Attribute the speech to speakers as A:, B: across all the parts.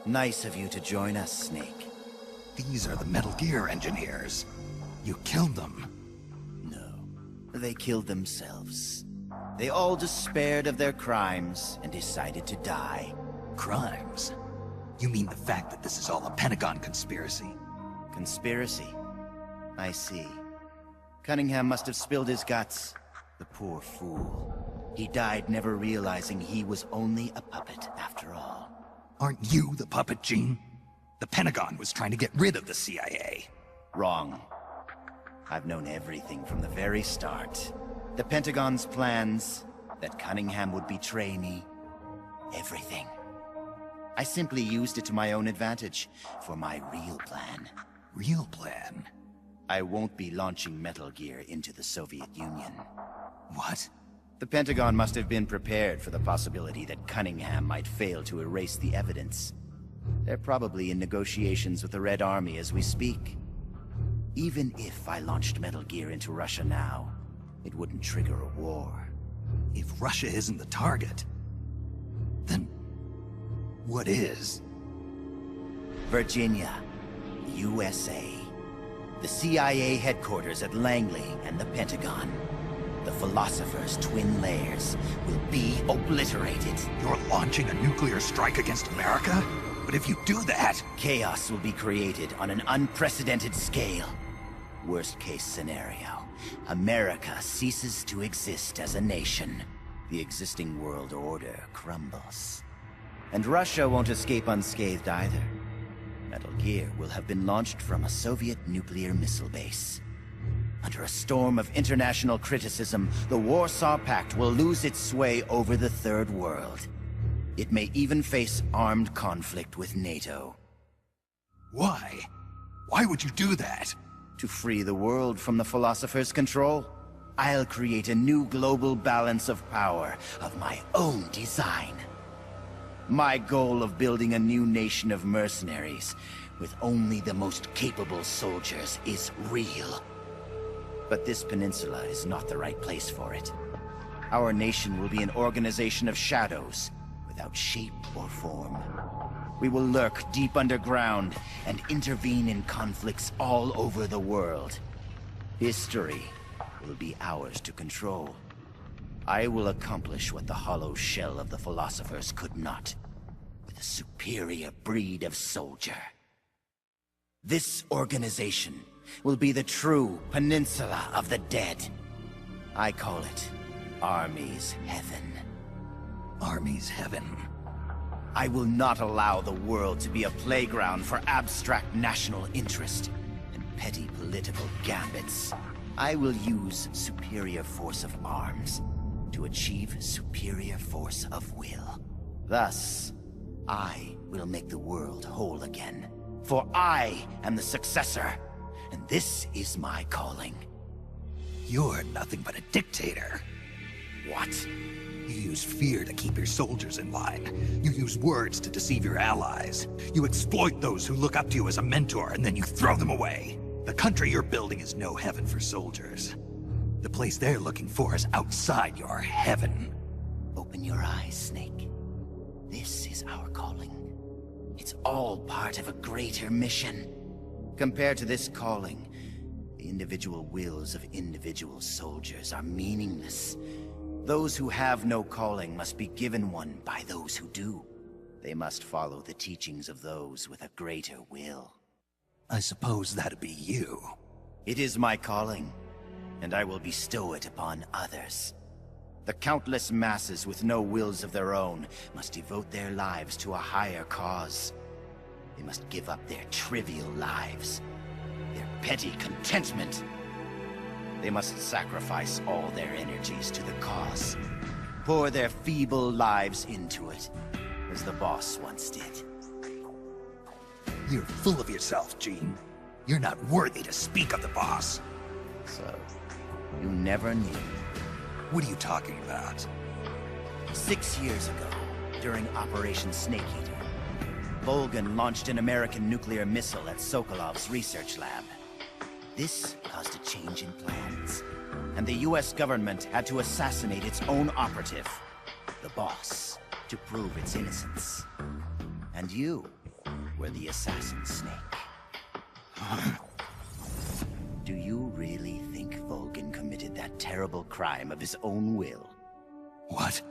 A: Nice of you to join us, Snake.
B: These are the Metal Gear engineers. You killed them.
A: No, they killed themselves. They all despaired of their crimes and decided to die.
B: Crimes? You mean the fact that this is all a Pentagon conspiracy?
A: Conspiracy? I see. Cunningham must have spilled his guts. The poor fool. He died never realizing he was only a puppet after all.
B: Aren't you the puppet, Gene? The Pentagon was trying to get rid of the CIA.
A: Wrong. I've known everything from the very start. The Pentagon's plans, that Cunningham would betray me. Everything. I simply used it to my own advantage, for my real plan.
B: Real plan?
A: I won't be launching Metal Gear into the Soviet Union.
B: What?
A: The Pentagon must have been prepared for the possibility that Cunningham might fail to erase the evidence. They're probably in negotiations with the Red Army as we speak. Even if I launched Metal Gear into Russia now, it wouldn't trigger a war.
B: If Russia isn't the target, then what is?
A: Virginia, USA. The CIA headquarters at Langley and the Pentagon. The Philosopher's twin layers will be obliterated.
B: You're launching a nuclear strike against America? But if you do that...
A: Chaos will be created on an unprecedented scale. Worst case scenario, America ceases to exist as a nation. The existing world order crumbles. And Russia won't escape unscathed either. Metal Gear will have been launched from a Soviet nuclear missile base. Under a storm of international criticism, the Warsaw Pact will lose its sway over the Third World. It may even face armed conflict with NATO.
B: Why? Why would you do that?
A: To free the world from the Philosopher's control, I'll create a new global balance of power of my own design. My goal of building a new nation of mercenaries with only the most capable soldiers is real. But this peninsula is not the right place for it. Our nation will be an organization of shadows, without shape or form. We will lurk deep underground and intervene in conflicts all over the world. History will be ours to control. I will accomplish what the hollow shell of the Philosophers could not, with a superior breed of soldier. This organization will be the true Peninsula of the Dead. I call it Army's Heaven.
B: Army's Heaven.
A: I will not allow the world to be a playground for abstract national interest and petty political gambits. I will use superior force of arms to achieve superior force of will. Thus, I will make the world whole again. For I am the successor, and this is my calling.
B: You're nothing but a dictator.
A: What?
B: You use fear to keep your soldiers in line. You use words to deceive your allies. You exploit those who look up to you as a mentor, and then you throw them away. The country you're building is no heaven for soldiers. The place they're looking for is outside your heaven.
A: Open your eyes, Snake. This is our calling. It's all part of a greater mission. Compared to this calling, the individual wills of individual soldiers are meaningless. Those who have no calling must be given one by those who do. They must follow the teachings of those with a greater will.
B: I suppose that'd be you.
A: It is my calling, and I will bestow it upon others. The countless masses with no wills of their own must devote their lives to a higher cause. They must give up their trivial lives, their petty contentment. They must sacrifice all their energies to the cause, pour their feeble lives into it, as the boss once did.
B: You're full of yourself, Gene. You're not worthy to speak of the boss.
A: So, you never knew.
B: What are you talking about?
A: 6 years ago, during Operation Snake Eater, Volgan launched an American nuclear missile at Sokolov's research lab. This caused a change in plans, and the US government had to assassinate its own operative, the boss, to prove its innocence. And you were the assassin Snake. Do you really think Vulcan committed that terrible crime of his own will?
B: What?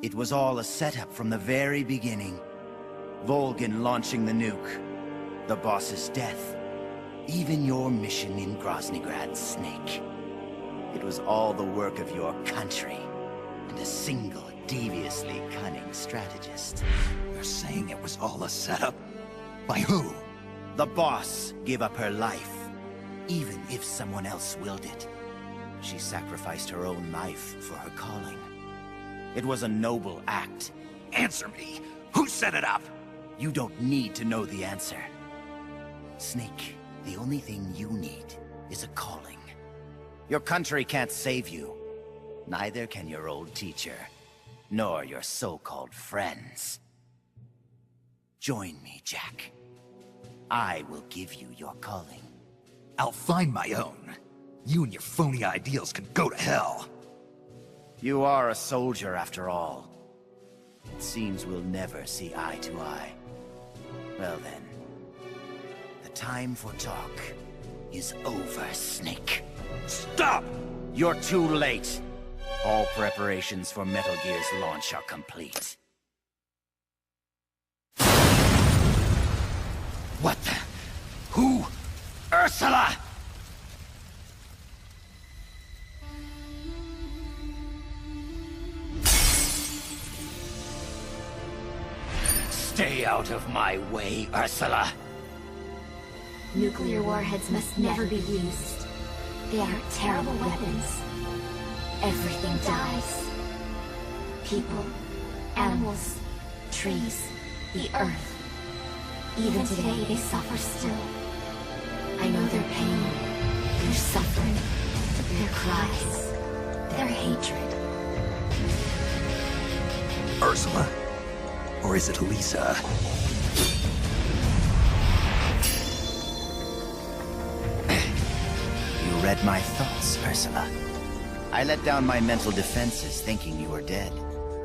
A: It was all a setup from the very beginning. Vulcan launching the nuke, the boss's death, even your mission in Groznygrad, Snake. It was all the work of your country, and a single, deviously cunning strategist.
B: You're saying it was all a setup? By who?
A: The boss gave up her life, even if someone else willed it. She sacrificed her own life for her calling. It was a noble act.
B: Answer me! Who set it up?
A: You don't need to know the answer. Snake, the only thing you need is a calling. Your country can't save you. Neither can your old teacher, nor your so-called friends. Join me, Jack. I will give you your calling.
B: I'll find my own. You and your phony ideals can go to hell.
A: You are a soldier after all. It seems we'll never see eye to eye. Well then, the time for talk is over, Snake.
B: Stop!
A: You're too late. All preparations for Metal Gear's launch are complete. What the? Who? Ursula! Stay out of my way, Ursula.
C: Nuclear warheads must never be used. They are terrible weapons. Everything dies. People, animals, trees, the earth. Even today they suffer still. I know their pain, their suffering, their cries, their hatred.
B: Ursula? Or is it Elisa?
A: You read my thoughts, Ursula. I let down my mental defenses thinking you were dead,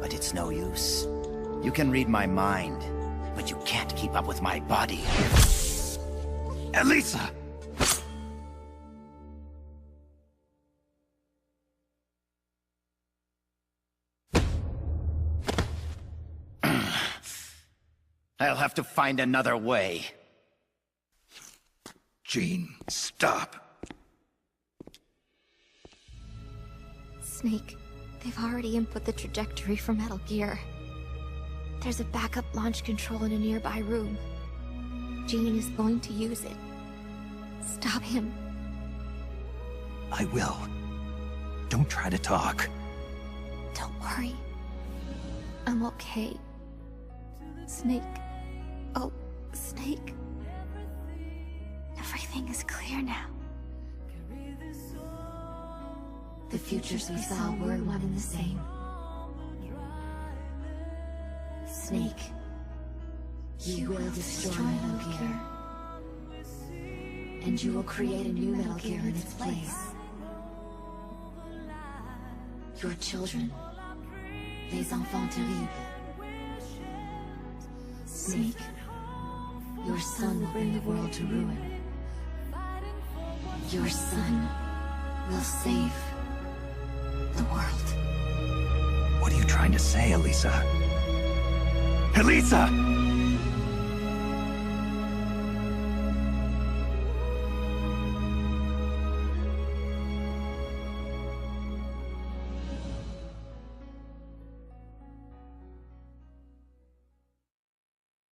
A: but it's no use. You can read my mind, but you can't keep up with my body.
B: Elisa!
A: I'll have to find another way.
B: Jean, stop.
C: Snake, they've already input the trajectory for Metal Gear. There's a backup launch control in a nearby room. Jean is going to use it. Stop him.
B: I will. Don't try to talk.
C: Don't worry. I'm okay. Snake. Oh, Snake. Everything is clear now. The futures we saw were one and the same. Snake, you will destroy Metal Gear. And you will create a new Metal Gear in its place. Your children, les enfants terribles. Snake, your son will bring the world to ruin. Your son will save the world.
B: What are you trying to say, Elisa? Elisa!